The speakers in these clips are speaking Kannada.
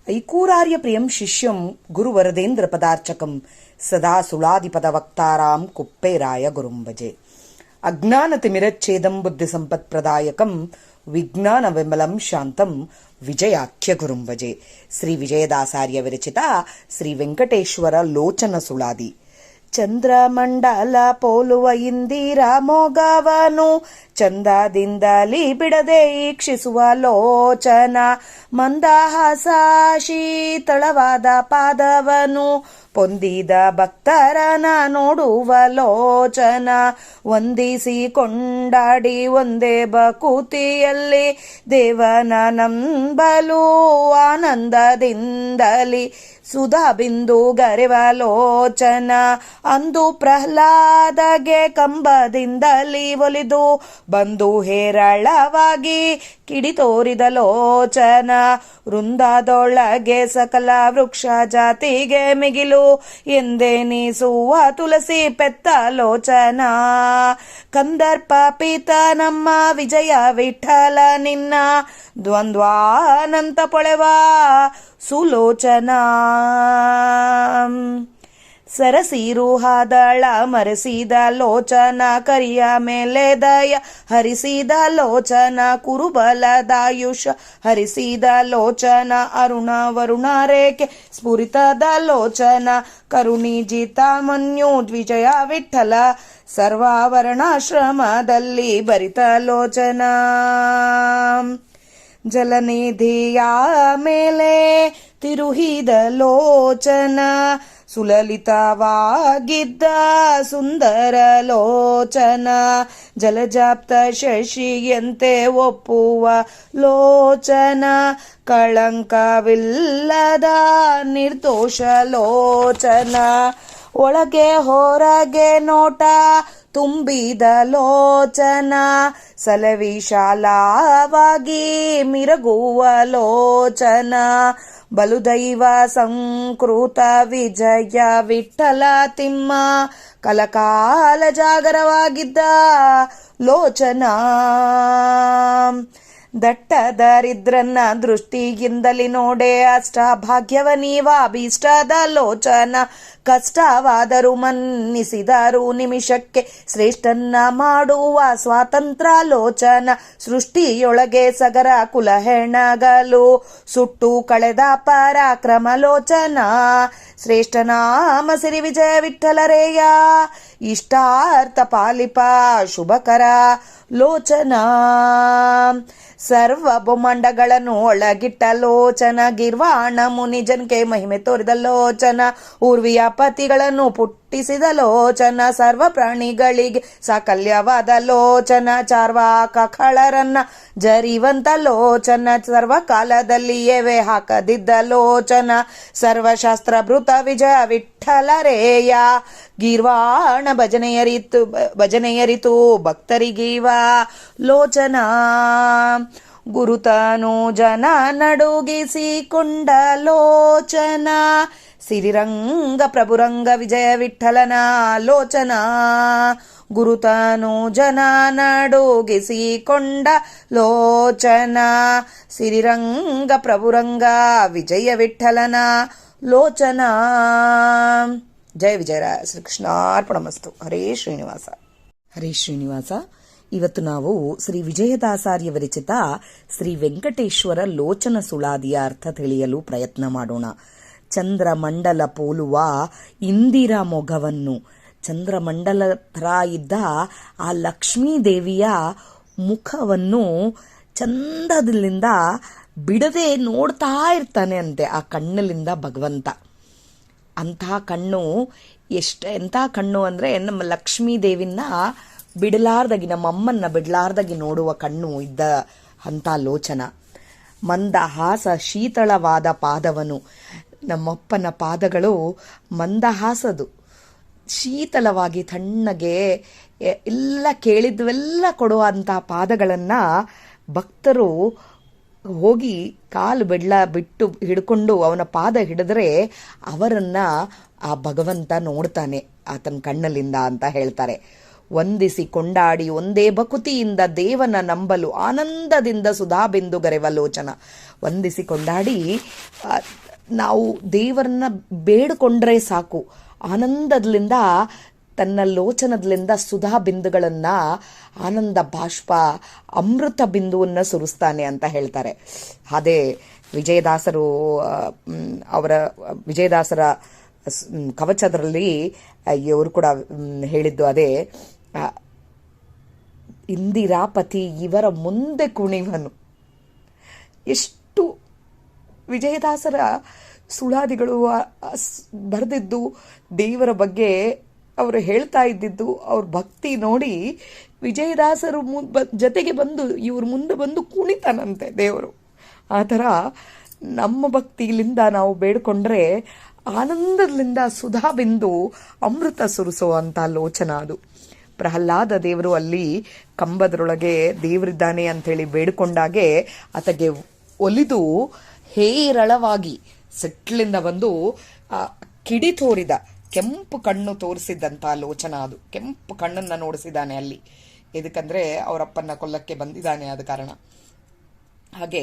ಐಕೂರಾರ್ಯ ಪ್ರಿಯಂ ಶಿಷ್ಯಂ ಗುರುವರದೇಂದ್ರ ಪದಾರ್ಚಕಂ ಸದಾ ಸುಳಾದಿಪದ ವಕ್ತಾರಾಂ ಕುಪ್ಪೇರಾಯ ಗುರುಂಭಜೆ. ಅಜ್ಞಾನ ತಿಮಿರಚ್ಛೇದಂ ಬುದ್ಧಿ ಸಂಪತ್ಪ್ರದಾಯಕಂ ವಿಜ್ಞಾನ ವಿಮಲಂ ಶಾಂತಂ ವಿಜಯಾಖ್ಯ ಗುರುಂಭಜೆ. ಶ್ರೀ ವಿಜಯದಾಸಾರ್ಯ ವಿರಚಿತ ಶ್ರೀ ವೆಂಕಟೇಶ್ವರ ಲೋಚನ ಸುಳಾದಿ. ಚಂದ್ರಮಂಡಲ ಪೋಲುವ ಇಂದಿರ ಮೊಗವನು ಚಂದದಿಂದಲಿ ಬಿಡದೆ ಈಕ್ಷಿಸುವ ಲೋಚನ, ಮಂದಹಾಸ ಶೀತಳವಾದ ಪಾದವನು ಪೊಂದಿದ ಭಕ್ತರನ ನೋಡುವ ಲೋಚನ, ವಂದಿಸಿ ಕೊಂಡಾಡಿ ಒಂದೇ ಬಕುತಿಯಲ್ಲಿ ದೇವನ ನಂಬಲು ಆನಂದದಿಂದಲಿ ಸುಧಾ ಬಿಂದು ಗರೆವ ಲೋಚನ, ಅಂದು ಪ್ರಹ್ಲಾದಗೆ ಕಂಬದಿಂದಲಿ ಒಲಿದು ಬಂದು ಹೇರಳವಾಗಿ ಕಿಡಿ ತೋರಿದ ಲೋಚನ, ವೃಂದದೊಳಗೆ ಸಕಲ ವೃಕ್ಷ ಜಾತಿಗೆ ಮಿಗಿಲು ಎಂದೆನಿಸುವ ತುಳಸಿ ಪೆತ್ತ ಲೋಚನ, ಕಂದರ್ಪ ಪೀತ ನಮ್ಮ ವಿಜಯ ವಿಠಲ ನಿನ್ನ ದ್ವಂದ್ವಾನಂತ ಪೊಳೆವ ಸುಲೋಚನ, ಸರಸಿರುಹಾದಳ ಮರೆಸಿದ ಲೋಚನ, ಕರಿಯ ಮೇಲೆ ದಯ ಹರಿಸಿದ ಲೋಚನ, ಕುರುಬಲದಾಯುಷ ಹರಿಸಿದ ಲೋಚನ, ಅರುಣ ವರುಣ ರೇಖೆ ಸ್ಫುರಿತದ ಲೋಚನ, ಕರುಣಿಜಿತ ಮನ್ಯು ದ್ವಿಜಯ ವಿಠಲ ಸರ್ವಾವರ್ಣಾಶ್ರಮದಲ್ಲಿ ಭರಿತ ಲೋಚನ, ಜಲನಿಧಿಯ ಮೇಲೆ ತಿರುಹಿದ ಲೋಚನ, ಸುಲಲಿತವಾಗಿದ್ದ ಸುಂದರ ಲೋಚನ, ಜಲಜಾಪ್ತ ಶಶಿಯಂತೆ ಒಪ್ಪುವ ಲೋಚನ, ಕಳಂಕವಿಲ್ಲದ ನಿರ್ದೋಷ ಲೋಚನ, ಒಳಗೆ ಹೊರಗೆ ನೋಟ ತುಂಬಿದ ಲೋಚನ, ಸಲವಿಶಾಲವಾಗಿ ಮಿರಗುವ ಲೋಚನ, ಬಲುದೈವ ಸಂಕೃತ ವಿಜಯ ವಿಠಲ ತಿಮ್ಮ ಕಲಕಾಲ ಜಾಗರವಾಗಿದ್ದ ಲೋಚನ, ದಟ್ಟ ದರಿದ್ರನ್ನ ದೃಷ್ಟಿಯಿಂದಲಿ ನೋಡೆ ಅಷ್ಟ ಭಾಗ್ಯವ ನೀವಾಭೀಷ್ಟದ ಲೋಚನ, ಕಷ್ಟವಾದರೂ ಮನ್ನಿಸಿದರು ನಿಮಿಷಕ್ಕೆ ಶ್ರೇಷ್ಠನ್ನ ಮಾಡುವ ಸ್ವಾತಂತ್ರ್ಯ ಲೋಚನ, ಸೃಷ್ಟಿಯೊಳಗೆ ಸಗರ ಕುಲ ಹೆಣಗಲು ಸುಟ್ಟು ಕಳೆದ ಪರಾಕ್ರಮ ಲೋಚನ, ಶ್ರೇಷ್ಠನಾಮ ಸಿರಿ ವಿಜಯ ವಿಠಲರೇಯ ಇಷ್ಟಾರ್ಥ ಪಾಲಿಪ ಶುಭಕರ ಲೋಚನ, ಸರ್ವ ಬ್ರಹ್ಮಾಂಡಗಳನ್ನು ಒಳಗಿಟ್ಟ ಲೋಚನ, ಗಿರ್ವಾಣ ಮುನಿಜನ್ಗೆ ಮಹಿಮೆ ತೋರಿದ ಲೋಚನ, ಊರ್ವಿಯ ಪತಿಗಳನ್ನು ಪುಟ್ಟಿಸಿದ ಲೋಚನ, ಸರ್ವ ಪ್ರಾಣಿಗಳಿಗೆ ಸಾಕಲ್ಯವಾದ ಲೋಚನ, ಚಾರ್ವಾಕ ಖಳರನ್ನ ಜರಿವಂತ ಲೋಚನ, ಸರ್ವ ಕಾಲದಲ್ಲಿಯೇ ಹಾಕದಿದ್ದ ಲೋಚನ, ಸರ್ವಶಾಸ್ತ್ರ ಭೃತ ವಿಜಯ ವಿಠಲರೇಯ ಗೀರ್ವಾಣ ಭಜನೆಯರಿತು ಭಕ್ತರಿಗೀವ ಲೋಚನ, ಗುರುತನು ಜನ ನಡುಗಿಸಿಕೊಂಡ ಲೋಚನ, ಸಿರಿರಂಗ ಪ್ರಭುರಂಗ ವಿಜಯ ವಿಠಲನ ಲೋಚನ, ಗುರುತನು ಜನ ನಡುಗಿಸಿಕೊಂಡ ಲೋಚನ, ಸಿರಿರಂಗ ಪ್ರಭುರಂಗ ವಿಜಯ ವಿಠಲನ ಲೋಚನ. ಜಯ ವಿಜಯರಾಯ. ಶ್ರೀಕೃಷ್ಣಾರ್ಪಣಮಸ್ತು. ಹರೇ ಶ್ರೀನಿವಾಸ. ಹರೇ ಶ್ರೀನಿವಾಸ. ಇವತ್ತು ನಾವು ಶ್ರೀ ವಿಜಯದಾಸಾರ್ಯ ವಿರಚಿತ ಶ್ರೀ ವೆಂಕಟೇಶ್ವರ ಲೋಚನ ಸುಳಾದಿಯ ಅರ್ಥ ತಿಳಿಯಲು ಪ್ರಯತ್ನ ಮಾಡೋಣ. ಚಂದ್ರಮಂಡಲ ಪೋಲುವ ಇಂದಿರ ಮೊಗವನ್ನು, ಚಂದ್ರಮಂಡಲ ಥರ ಇದ್ದ ಆ ಲಕ್ಷ್ಮೀ ದೇವಿಯ ಮುಖವನ್ನು ಚಂದದಿಂದ ಬಿಡದೆ ನೋಡ್ತಾ ಇರ್ತಾನೆ ಅಂತೆ ಆ ಕಣ್ಣಲ್ಲಿಂದ ಭಗವಂತ. ಅಂತಹ ಕಣ್ಣು ಎಂಥ ಕಣ್ಣು ಅಂದರೆ ನಮ್ಮ ಲಕ್ಷ್ಮೀ ದೇವಿನ ಬಿಡಲಾರ್ದಾಗಿ, ನಮ್ಮ ಅಮ್ಮನ್ನ ಬಿಡಲಾರ್ದಾಗಿ ನೋಡುವ ಕಣ್ಣು ಇದ್ದ ಅಂಥ ಲೋಚನ. ಮಂದಹಾಸ ಶೀತಳವಾದ ಪಾದವನು, ನಮ್ಮಪ್ಪನ ಪಾದಗಳು ಮಂದಹಾಸದು, ಶೀತಲವಾಗಿ ತಣ್ಣಗೆ ಎಲ್ಲ ಕೇಳಿದ್ವೆಲ್ಲ ಕೊಡುವಂಥ ಪಾದಗಳನ್ನು ಭಕ್ತರು ಹೋಗಿ ಕಾಲು ಬಿಟ್ಟು ಹಿಡ್ಕೊಂಡು ಅವನ ಪಾದ ಹಿಡಿದ್ರೆ ಅವರನ್ನ ಆ ಭಗವಂತ ನೋಡ್ತಾನೆ ಆತನ ಕಣ್ಣಲ್ಲಿಂದ ಅಂತ ಹೇಳ್ತಾರೆ. ವಂದಿಸಿ ಕೊಂಡಾಡಿ ಒಂದೇ ಭಕುತಿಯಿಂದ ದೇವನ ನಂಬಲು ಆನಂದದಿಂದ ಸುಧಾಬಿಂದು ಗರೆವ ಲೋಚನ. ವಂದಿಸಿ ಕೊಂಡಾಡಿ ನಾವು ದೇವರನ್ನ ಬೇಡಿಕೊಂಡ್ರೆ ಸಾಕು, ಆನಂದದಿಂದ ತನ್ನ ಲೋಚನದಿಂದ ಸುಧಾ ಬಿಂದುಗಳನ್ನು, ಆನಂದ ಬಾಷ್ಪ, ಅಮೃತ ಬಿಂದುವನ್ನು ಸುರಿಸ್ತಾನೆ ಅಂತ ಹೇಳ್ತಾರೆ. ಅದೇ ವಿಜಯದಾಸರು ಅವರ ವಿಜಯದಾಸರ ಕವಚದಲ್ಲಿ ಇವರು ಕೂಡ ಹೇಳಿದ್ದು ಅದೇ, ಇಂದಿರಾಪತಿ ಇವರ ಮುಂದೆ ಕುಣಿವನು. ಎಷ್ಟು ವಿಜಯದಾಸರ ಸುಳಾದಿಗಳು ಬರೆದಿದ್ದು ದೇವರ ಬಗ್ಗೆ ಅವರು ಹೇಳ್ತಾ ಇದ್ದಿದ್ದು, ಅವ್ರ ಭಕ್ತಿ ನೋಡಿ ವಿಜಯದಾಸರು ಜೊತೆಗೆ ಬಂದು ಇವ್ರ ಮುಂದೆ ಬಂದು ಕುಣಿತಾನಂತೆ ದೇವರು. ಆ ಥರ ನಮ್ಮ ಭಕ್ತಿಯಿಂದ ನಾವು ಬೇಡ್ಕೊಂಡ್ರೆ ಆನಂದದಿಂದ ಸುಧಾ ಬಿಂದು ಅಮೃತ ಸುರಿಸುವಂಥ ಲೋಚನ ಅದು. ಪ್ರಹ್ಲಾದ ದೇವರು ಅಲ್ಲಿ ಕಂಬದರೊಳಗೆ ದೇವರಿದ್ದಾನೆ ಅಂಥೇಳಿ ಬೇಡ್ಕೊಂಡಾಗೆ ಆತಗೆ ಒಲಿದು ಹೇರಳವಾಗಿ ಸೆಟ್ಲಿಂದ ಬಂದು ಕಿಡಿ ತೋರಿದ ಕೆಂಪು ಕಣ್ಣು ತೋರಿಸಿದ್ದಂಥ ಲೋಚನ ಅದು. ಕೆಂಪು ಕಣ್ಣನ್ನು ನೋಡಿಸಿದ್ದಾನೆ ಅಲ್ಲಿ, ಇದಕ್ಕಂದ್ರೆ ಅವರಪ್ಪನ್ನ ಕೊಲ್ಲಕ್ಕೆ ಬಂದಿದ್ದಾನೆ ಆದ ಕಾರಣ. ಹಾಗೆ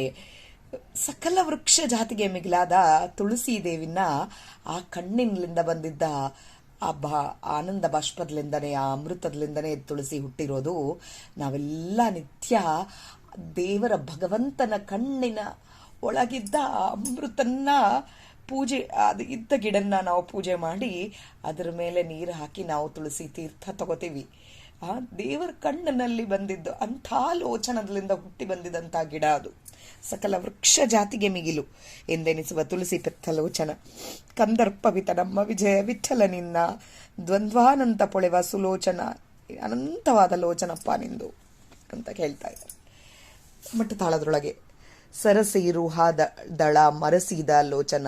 ಸಕಲ ವೃಕ್ಷ ಜಾತಿಗೆ ಮಿಗಿಲಾದ ತುಳಸಿ ದೇವಿನ ಆ ಕಣ್ಣಿನಿಂದ ಬಂದಿದ್ದ ಆ ಆನಂದ ಬಾಷ್ಪದಲಿಂದನೇ, ಆ ಅಮೃತದಲಿಂದನೇ ತುಳಸಿ ಹುಟ್ಟಿರೋದು. ನಾವೆಲ್ಲ ನಿತ್ಯ ದೇವರ ಭಗವಂತನ ಕಣ್ಣಿನ ಒಳಗಿದ್ದ ಅಮೃತನ್ನ ಪೂಜೆ, ಅದು ಇದ್ದ ಗಿಡನ್ನ ನಾವು ಪೂಜೆ ಮಾಡಿ ಅದರ ಮೇಲೆ ನೀರು ಹಾಕಿ ನಾವು ತುಳಸಿ ತೀರ್ಥ ತಗೋತೀವಿ. ಆ ದೇವರ ಕಣ್ಣಿನಲ್ಲಿ ಬಂದಿದ್ದು ಅಂಥ ಲೋಚನದಿಂದ ಹುಟ್ಟಿ ಬಂದಿದ್ದಂಥ ಗಿಡ ಅದು. ಸಕಲ ವೃಕ್ಷ ಜಾತಿಗೆ ಮಿಗಿಲು ಎಂದೆನಿಸುವ ತುಳಸಿ ಪೆತ್ತಲೋಚನ. ಕಂದರ್ಪವಿತ ನಮ್ಮ ವಿಜಯ ವಿಠಲನಿನ್ನ ದ್ವಂದ್ವಾನಂತ ಪೊಳೆವ ಸುಲೋಚನ. ಅನಂತವಾದ ಲೋಚನಪ್ಪ ನಿಂದು ಅಂತ ಹೇಳ್ತಾ ಇದ್ದಾರೆ. ಮಟ್ಟತಾಳದೊಳಗೆ ಸರಸೀರುಹಾದ ದಳ ಮರಸಿದ ಲೋಚನ.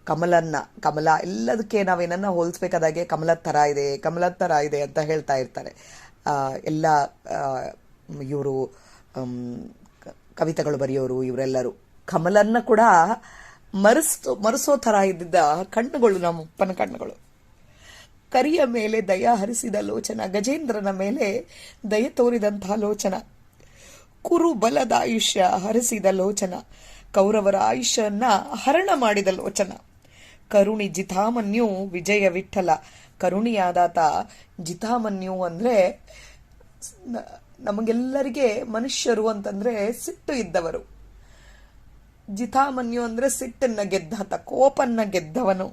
ಕಮಲ ಎಲ್ಲದಕ್ಕೆ ನಾವೇನನ್ನ ಹೋಲಿಸ್ಬೇಕಾದಾಗೆ ಕಮಲದ ಥರ ಇದೆ ಅಂತ ಹೇಳ್ತಾ ಇರ್ತಾರೆ ಎಲ್ಲ ಇವರು ಕವಿತೆಗಳು ಬರೆಯೋರು. ಇವರೆಲ್ಲರೂ ಕಮಲನ್ನ ಕೂಡ ಮರೆಸೋ ಥರ ಇದ್ದಿದ್ದ ಕಣ್ಣುಗಳು ನಮ್ಮಪ್ಪನ ಕಣ್ಣುಗಳು. ಕರಿಯ ಮೇಲೆ ದಯ ಹರಿಸಿದ ಲೋಚನ. ಗಜೇಂದ್ರನ ಮೇಲೆ ದಯ ತೋರಿದಂತಹ ಲೋಚನ. ಕುರು ಬಲದ ಆಯುಷ್ಯ ಹರಿಸಿದ ಲೋಚನ. ಕೌರವರ ಆಯುಷ್ಯನ್ನ ಹರಣ ಮಾಡಿದ ಲೋಚನ. ಕರುಣಿ ಜಿತಾಮನ್ಯು ವಿಜಯ ವಿಠಲ. ಕರುಣಿಯಾದಾತ ಜಿತಾಮನ್ಯು ಅಂದ್ರೆ ನಮಗೆಲ್ಲರಿಗೆ ಮನುಷ್ಯರು ಅಂತಂದ್ರೆ ಸಿಟ್ಟು ಇದ್ದವರು. ಜಿತಾಮನ್ಯು ಅಂದ್ರೆ ಸಿಟ್ಟನ್ನ ಗೆದ್ದಾತ, ಕೋಪನ್ನ ಗೆದ್ದವನು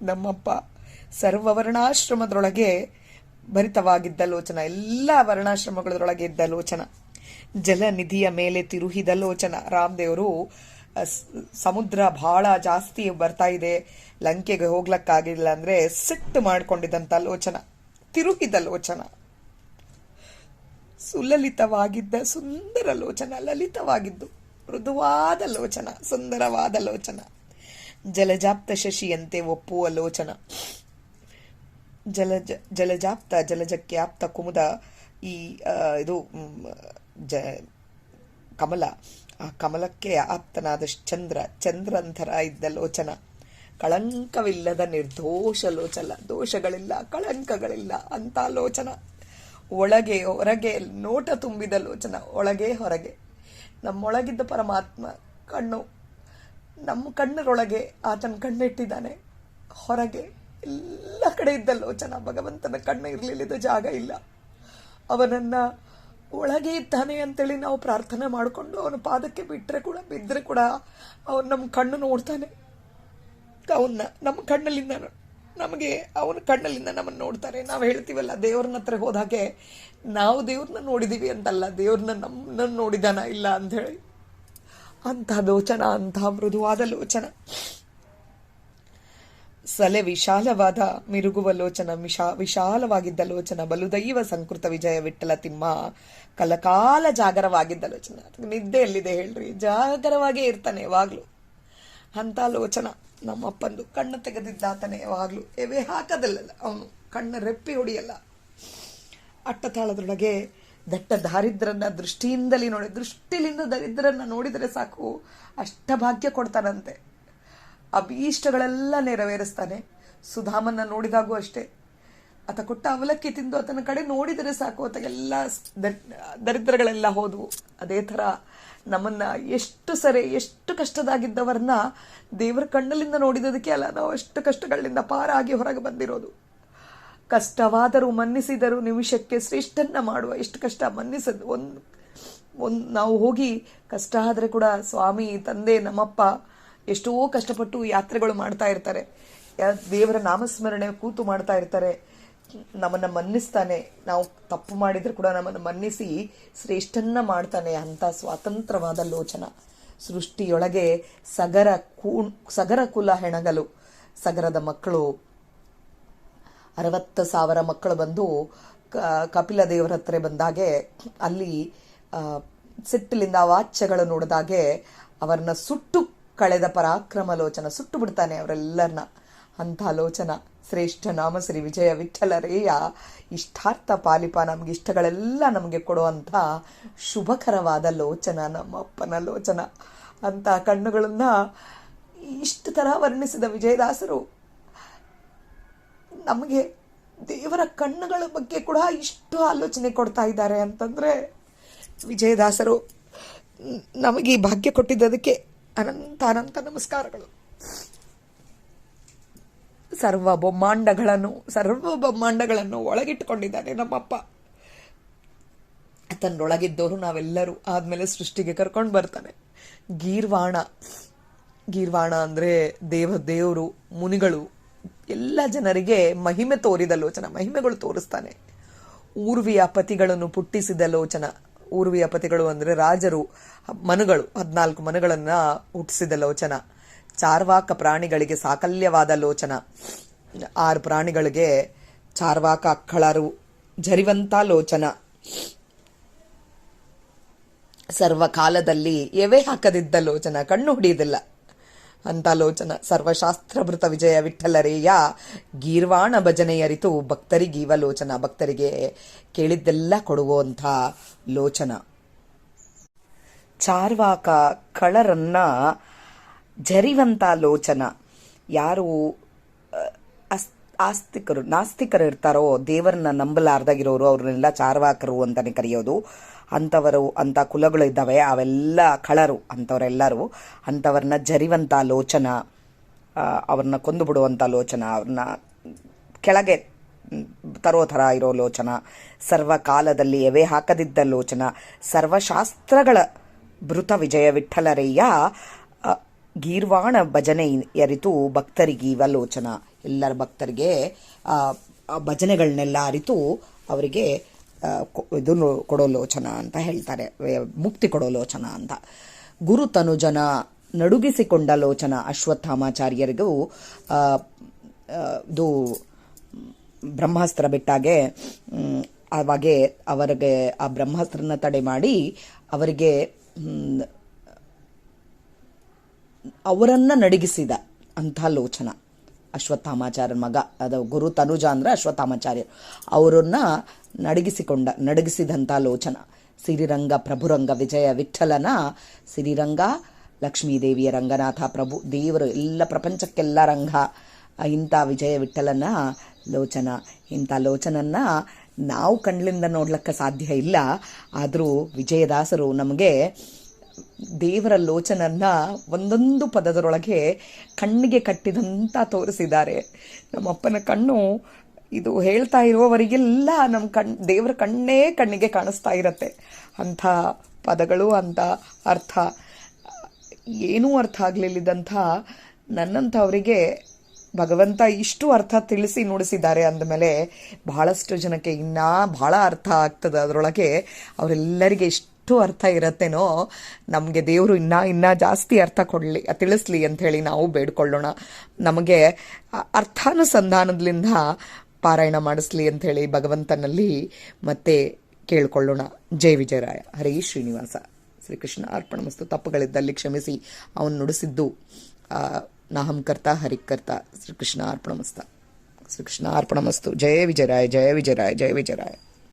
ನಮ್ಮಪ್ಪ. ಸರ್ವ ವರ್ಣಾಶ್ರಮದೊಳಗೆ ಭರಿತವಾಗಿದ್ದ ಲೋಚನ. ಎಲ್ಲ ವರ್ಣಾಶ್ರಮಗಳೊಳಗೆ ಇದ್ದ ಲೋಚನ. ಜಲನಿಧಿಯ ಮೇಲೆ ತಿರುಹಿದ ಲೋಚನ. ರಾಮದೇವರು ಸಮುದ್ರ ಬಹಳ ಜಾಸ್ತಿ ಬರ್ತಾ ಇದೆ, ಲಂಕೆಗೆ ಹೋಗ್ಲಕ್ಕಾಗಿಲ್ಲ ಅಂದ್ರೆ ಸಿಟ್ಟು ಮಾಡ್ಕೊಂಡಿದ್ದಂತ ಲೋಚನ. ತಿರುಹಿದ ಲೋಚನ. ಸುಲಲಿತವಾಗಿದ್ದ ಸುಂದರ ಲೋಚನ. ಲಲಿತವಾಗಿದ್ದು ಮೃದುವಾದ ಲೋಚನ, ಸುಂದರವಾದ ಲೋಚನ. ಜಲಜಾಪ್ತ ಶಶಿಯಂತೆ ಒಪ್ಪುವ ಲೋಚನ. ಜಲಜಾಪ್ತ ಜಲಜಕ್ಕೆ ಆಪ್ತ ಕುಮುದ. ಈ ಇದು ಕಮಲ, ಆ ಕಮಲಕ್ಕೆ ಆಪ್ತನಾದ ಚಂದ್ರಂತರ ಇದ್ದ ಲೋಚನ. ಕಳಂಕವಿಲ್ಲದ ನಿರ್ದೋಷ ಲೋಚನ. ದೋಷಗಳಿಲ್ಲ, ಕಳಂಕಗಳಿಲ್ಲ ಅಂತ ಲೋಚನ. ಒಳಗೆ ಹೊರಗೆ ನೋಟ ತುಂಬಿದ ಲೋಚನ. ಒಳಗೆ ಹೊರಗೆ ನಮ್ಮೊಳಗಿದ್ದ ಪರಮಾತ್ಮ ಕಣ್ಣು, ನಮ್ಮ ಕಣ್ಣರೊಳಗೆ ಆತನ ಕಣ್ಣಿಟ್ಟಿದ್ದಾನೆ. ಹೊರಗೆ ಎಲ್ಲ ಕಡೆ ಇದ್ದ ಲೋಚನ. ಭಗವಂತನ ಕಣ್ಣು ಇರಲಿಲ್ಲದ ಜಾಗ ಇಲ್ಲ. ಅವನನ್ನ ಒಳಗೆ ಇದ್ದಾನೆ ಅಂತೇಳಿ ನಾವು ಪ್ರಾರ್ಥನೆ ಮಾಡಿಕೊಂಡು ಅವನ ಪಾದಕ್ಕೆ ಬಿದ್ದರೆ ಕೂಡ ಅವನು ನಮ್ಮ ಕಣ್ಣು ನೋಡ್ತಾನೆ. ಅವನ್ನ ನಮ್ಮ ಕಣ್ಣಲ್ಲಿಂದ ನಮಗೆ ಅವನ ಕಣ್ಣಲ್ಲಿಂದ ನಮ್ಮನ್ನು ನೋಡ್ತಾರೆ. ನಾವು ಹೇಳ್ತೀವಲ್ಲ, ದೇವ್ರನ್ನ ಹತ್ರ ಹೋದಾಗೆ ನಾವು ದೇವ್ರನ್ನ ನೋಡಿದೀವಿ ಅಂತಲ್ಲ, ದೇವ್ರನ್ನ ನಮ್ಮನ್ನ ನೋಡಿದಾನ ಇಲ್ಲ ಅಂತ ಹೇಳಿ. ಅಂಥ ಲೋಚನ, ಅಂಥ ಮೃದುವಾದ ಲೋಚನ. ಸಲೆ ವಿಶಾಲವಾದ ಮಿರುಗುವ ಲೋಚನ. ವಿಶಾಲವಾಗಿದ್ದ ಲೋಚನ. ಬಲುದೈವ ಸಂಕೃತ ವಿಜಯ ವಿಠಲ ತಿಮ್ಮ. ಕಲಕಾಲ ಜಾಗರವಾಗಿದ್ದ ಲೋಚನ. ನಿದ್ದೆ ಎಲ್ಲಿದೆ ಹೇಳ್ರಿ, ಜಾಗರವಾಗೇ ಇರ್ತಾನೆ ಯಾವಾಗ್ಲು. ಅಂತ ಲೋಚನ ನಮ್ಮಪ್ಪಂದು. ಕಣ್ಣು ತೆಗೆದಿದ್ದಾತನೆ ಯಾವಾಗ್ಲು. ಎವೆ ಹಾಕದಲ್ಲ ಅವನು, ಕಣ್ಣ ರೆಪ್ಪಿ ಹೊಡಿಯಲ್ಲ. ಅಟ್ಟತಾಳದೊಳಗೆ ದಟ್ಟ ದಾರಿದ್ರನ್ನ ದೃಷ್ಟಿಯಿಂದಲೇ ದೃಷ್ಟಿಲಿಂದ ದರಿದ್ರನ್ನ ನೋಡಿದರೆ ಸಾಕು, ಅಷ್ಟಭಾಗ್ಯ ಕೊಡ್ತಾನಂತೆ. ಅಭೀಷ್ಟಗಳೆಲ್ಲ ನೆರವೇರಿಸ್ತಾನೆ. ಸುಧಾಮನ್ನ ನೋಡಿದಾಗೂ ಅಷ್ಟೇ, ಆತ ಕೊಟ್ಟ ಅವಲಕ್ಕಿ ತಿಂದು ಆತನ ಕಡೆ ನೋಡಿದರೆ ಸಾಕು ಆತಗೆಲ್ಲ ದರಿದ್ರಗಳೆಲ್ಲ ಹೋದವು. ಅದೇ ಥರ ನಮ್ಮನ್ನ ಎಷ್ಟು ಕಷ್ಟದಾಗಿದ್ದವರನ್ನ ದೇವರ ಕಣ್ಣಲ್ಲಿಂದ ನೋಡಿದದಕ್ಕೆ ಅಲ್ಲ ನಾವು ಅಷ್ಟು ಕಷ್ಟಗಳಿಂದ ಪಾರಾಗಿ ಹೊರಗೆ ಬಂದಿರೋದು. ಕಷ್ಟವಾದರೂ ಮನ್ನಿಸಿದರೂ ನಿಮಿಷಕ್ಕೆ ಶ್ರೇಷ್ಠನ್ನ ಮಾಡುವ. ಎಷ್ಟು ಕಷ್ಟ ಮನ್ನಿಸದು ನಾವು ಹೋಗಿ ಕಷ್ಟ ಆದ್ರೆ ಕೂಡ ಸ್ವಾಮಿ ತಂದೆ ನಮ್ಮಪ್ಪ ಎಷ್ಟೋ ಕಷ್ಟಪಟ್ಟು ಯಾತ್ರೆಗಳು ಮಾಡ್ತಾ ಇರ್ತಾರೆ, ದೇವರ ನಾಮಸ್ಮರಣೆ ಕೂತು ಮಾಡ್ತಾ ಇರ್ತಾರೆ. ನಮ್ಮನ್ನ ಮನ್ನಿಸ್ತಾನೆ, ನಾವು ತಪ್ಪು ಮಾಡಿದ್ರೆ ಕೂಡ ನಮ್ಮನ್ನು ಮನ್ನಿಸಿ ಶ್ರೇಷ್ಠನ್ನ ಮಾಡ್ತಾನೆ. ಅಂತ ಸ್ವಾತಂತ್ರ್ಯವಾದ ಲೋಚನ. ಸೃಷ್ಟಿಯೊಳಗೆ ಸಗರ ಕುಲ ಹೆಣಗಲು. ಸಗರದ ಮಕ್ಕಳು 60,000 ಮಕ್ಕಳು ಬಂದು ಕಪಿಲ ದೇವರ ಹತ್ರ ಬಂದಾಗೆ ಅಲ್ಲಿ ಸಿಟ್ಟಿಲಿಂದ ವಾಚ್ಯಗಳು ನೋಡಿದಾಗೆ ಅವರನ್ನ ಸುಟ್ಟು ಕಳೆದ ಪರಾಕ್ರಮ ಲೋಚನ. ಸುಟ್ಟು ಬಿಡ್ತಾನೆ ಅವರೆಲ್ಲರನ್ನ. ಅಂಥ ಲೋಚನ ಶ್ರೇಷ್ಠ ನಾಮ ಶ್ರೀ ವಿಜಯ ವಿಠಲರೇಯ ಇಷ್ಟಾರ್ಥ ಪಾಲಿಪ. ನಮ್ಗೆ ಇಷ್ಟಗಳೆಲ್ಲ ನಮಗೆ ಕೊಡುವಂಥ ಶುಭಕರವಾದ ಲೋಚನ ನಮ್ಮಪ್ಪನ ಲೋಚನ. ಅಂತ ಕಣ್ಣುಗಳನ್ನ ಇಷ್ಟು ತರ ವರ್ಣಿಸಿದ ವಿಜಯದಾಸರು ನಮಗೆ ದೇವರ ಕಣ್ಣುಗಳ ಬಗ್ಗೆ ಕೂಡ ಇಷ್ಟು ಆಲೋಚನೆ ಕೊಡ್ತಾ ಇದ್ದಾರೆ ಅಂತಂದ್ರೆ ವಿಜಯದಾಸರು ನಮಗೆ ಈ ಭಾಗ್ಯ ಕೊಟ್ಟಿದ್ದದಕ್ಕೆ ಅನಂತ ಅನಂತ ನಮಸ್ಕಾರಗಳು. ಸರ್ವ ಬ್ರಹ್ಮಾಂಡಗಳನ್ನು ಒಳಗಿಟ್ಟುಕೊಂಡಿದ್ದಾನೆ ನಮ್ಮಪ್ಪ. ತನ್ನೊಳಗಿದ್ದವರು ನಾವೆಲ್ಲರೂ ಆದ್ಮೇಲೆ ಸೃಷ್ಟಿಗೆ ಕರ್ಕೊಂಡು ಬರ್ತಾನೆ. ಗೀರ್ವಾಣ ಅಂದ್ರೆ ದೇವರು ಮುನಿಗಳು ಎಲ್ಲ ಜನರಿಗೆ ಮಹಿಮೆ ತೋರಿದ ಲೋಚನ. ಮಹಿಮೆಗಳು ತೋರಿಸ್ತಾನೆ. ಊರ್ವಿಯ ಪತಿಗಳನ್ನು ಪುಟ್ಟಿಸಿದ ಲೋಚನ. ಊರ್ವಿಯ ಪತಿಗಳು ಅಂದ್ರೆ ರಾಜರು, ಮನುಗಳು, 14 ಮನುಗಳನ್ನ ಹುಟ್ಟಿಸಿದ ಲೋಚನ. ಚಾರ್ವಾಕ ಪ್ರಾಣಿಗಳಿಗೆ ಸಾಕಲ್ಯವಾದ ಲೋಚನ. 6 ಪ್ರಾಣಿಗಳಿಗೆ ಚಾರ್ವಾಕ ಅಕ್ಕಳರು ಜರಿವಂತ ಲೋಚನ. ಸರ್ವಕಾಲದಲ್ಲಿ ಎವೆ ಹಾಕದಿದ್ದ ಲೋಚನ, ಕಣ್ಣು ಹಿಡಿಯುವುದಿಲ್ಲ ಅಂತ ಲೋಚನ. ಸರ್ವಶಾಸ್ತ್ರಭೃತ ವಿಜಯ ವಿಠಲರೇಯ ಗೀರ್ವಾಣ ಭಜನೆಯರಿತು ಭಕ್ತರಿಗೀವ ಲೋಚನ. ಭಕ್ತರಿಗೆ ಕೇಳಿದ್ದೆಲ್ಲ ಕೊಡುವಂಥ ಲೋಚನ. ಚಾರ್ವಾಕ ಕಳರನ್ನ ಜರಿವಂತ ಲೋಚನ. ಯಾರು ನಾಸ್ತಿಕರು ಇರ್ತಾರೋ, ದೇವರನ್ನ ನಂಬಲಾರ್ದಾಗಿರೋರು, ಅವ್ರನ್ನೆಲ್ಲ ಚಾರ್ವಾಕರು ಅಂತಾನೆ ಕರೆಯೋದು. ಅಂಥವರು ಅಂಥ ಕುಲಗಳು ಇದ್ದಾವೆ, ಅವೆಲ್ಲ ಕಳರು ಅಂಥವರೆಲ್ಲರೂ. ಅಂಥವ್ರನ್ನ ಜರಿವಂತ ಲೋಚನ, ಅವ್ರನ್ನ ಕೊಂದು ಬಿಡುವಂಥ ಲೋಚನ, ಅವ್ರನ್ನ ಕೆಳಗೆ ತರೋ ಥರ ಇರೋ ಲೋಚನ. ಸರ್ವಕಾಲದಲ್ಲಿ ಎವೆ ಹಾಕದಿದ್ದ ಲೋಚನ. ಸರ್ವಶಾಸ್ತ್ರಗಳ ಭೃತ ವಿಜಯ ವಿಠಲರಯ್ಯ ಗೀರ್ವಾಣ ಭಜನೆ ಅರಿತು ಭಕ್ತರಿಗೀವ ಲೋಚನ. ಎಲ್ಲರ ಭಕ್ತರಿಗೆ ಭಜನೆಗಳನ್ನೆಲ್ಲ ಅರಿತು ಅವರಿಗೆ ಇದನ್ನು ಕೊಡೋ ಲೋಚನ ಅಂತ ಹೇಳ್ತಾರೆ, ಮುಕ್ತಿ ಕೊಡೋ ಲೋಚನ ಅಂತ. ಗುರು ತನುಜನ ನಡುಗಿಸಿಕೊಂಡ ಲೋಚನ. ಅಶ್ವತ್ಥಾಮಾಚಾರ್ಯರಿಗೂ ಇದು ಬ್ರಹ್ಮಾಸ್ತ್ರ ಬಿಟ್ಟಾಗೆ ಅವಾಗೆ ಅವರಿಗೆ ಆ ಬ್ರಹ್ಮಾಸ್ತ್ರನ ತಡೆ ಮಾಡಿ ಅವರಿಗೆ ಅವರನ್ನ ನಡಗಿಸಿದ ಅಂಥ ಲೋಚನ. ಅಶ್ವತ್ಥಾಮಾಚಾರ್ಯರ ಮಗ, ಅದು ಗುರು ತನುಜ ಅಂದ್ರೆ ಅಶ್ವತ್ಥಾಮಾಚಾರ್ಯರು, ಅವರನ್ನ ನಡಗಿಸಿದಂಥ ಲೋಚನ. ಸಿರಿರಂಗ ಪ್ರಭುರಂಗ ವಿಜಯ ವಿಠಲನ ಸಿರಿರಂಗ, ಲಕ್ಷ್ಮೀದೇವಿಯ ರಂಗನಾಥ, ಪ್ರಭು ದೇವರು, ಎಲ್ಲ ಪ್ರಪಂಚಕ್ಕೆಲ್ಲ ರಂಗ. ಇಂಥ ವಿಜಯ ವಿಠಲನ ಲೋಚನ. ಇಂಥ ಲೋಚನನ್ನ ನಾವು ಕಣ್ಣಿಂದ ನೋಡ್ಲಿಕ್ಕೆ ಸಾಧ್ಯ ಇಲ್ಲ. ಆದರೂ ವಿಜಯದಾಸರು ನಮಗೆ ದೇವರ ಲೋಚನನ್ನ ಒಂದೊಂದು ಪದದರೊಳಗೆ ಕಣ್ಣಿಗೆ ಕಟ್ಟಿದಂತ ತೋರಿಸಿದ್ದಾರೆ. ನಮ್ಮಪ್ಪನ ಕಣ್ಣು ಇದು ಹೇಳ್ತಾ ಇರುವವರಿಗೆಲ್ಲ ನಮ್ಮ ದೇವರ ಕಣ್ಣೇ ಕಣ್ಣಿಗೆ ಕಾಣಿಸ್ತಾ ಇರತ್ತೆ. ಅಂಥ ಪದಗಳು, ಅಂಥ ಅರ್ಥ ಏನೂ ಅರ್ಥ ಆಗ್ಲಿಲ್ಲದಂಥ ನನ್ನಂಥವರಿಗೆ ಭಗವಂತ ಇಷ್ಟು ಅರ್ಥ ತಿಳಿಸಿ ನುಡಿಸಿದ್ದಾರೆ ಅಂದಮೇಲೆ ಬಹಳಷ್ಟು ಜನಕ್ಕೆ ಇನ್ನೂ ಬಹಳ ಅರ್ಥ ಆಗ್ತದೆ. ಅದರೊಳಗೆ ಅವರೆಲ್ಲರಿಗೆ ಎಷ್ಟು ಅರ್ಥ ಇರತ್ತೇನೋ ನಮಗೆ ದೇವರು ಇನ್ನೂ ಜಾಸ್ತಿ ಅರ್ಥ ಕೊಡಲಿ, ತಿಳಿಸ್ಲಿ ಅಂಥೇಳಿ ನಾವು ಬೇಡ್ಕೊಳ್ಳೋಣ. ನಮಗೆ ಅರ್ಥಾನುಸಂಧಾನದಿಂದ ಪಾರಾಯಣ ಮಾಡಿಸ್ಲಿ ಅಂಥೇಳಿ ಭಗವಂತನಲ್ಲಿ ಮತ್ತೆ ಕೇಳ್ಕೊಳ್ಳೋಣ. ಜೈ ವಿಜಯರಾಯ. ಹರೇ ಶ್ರೀನಿವಾಸ. ಶ್ರೀಕೃಷ್ಣ ಅರ್ಪಣಮಸ್ತು. ತಪ್ಪುಗಳಿದ್ದಲ್ಲಿ ಕ್ಷಮಿಸಿ. ಅವನು ನುಡಿಸಿದ್ದು ನಾಹಂಕರ್ತ ಹರಿಕರ್ತ. ಶ್ರೀಕೃಷ್ಣ ಅರ್ಪಣಮಸ್ತ. ಶ್ರೀಕೃಷ್ಣ ಅರ್ಪಣಮಸ್ತು. ಜಯ ವಿಜಯರಾಯ, ಜಯ ವಿಜಯರಾಯ, ಜಯ ವಿಜಯರಾಯ.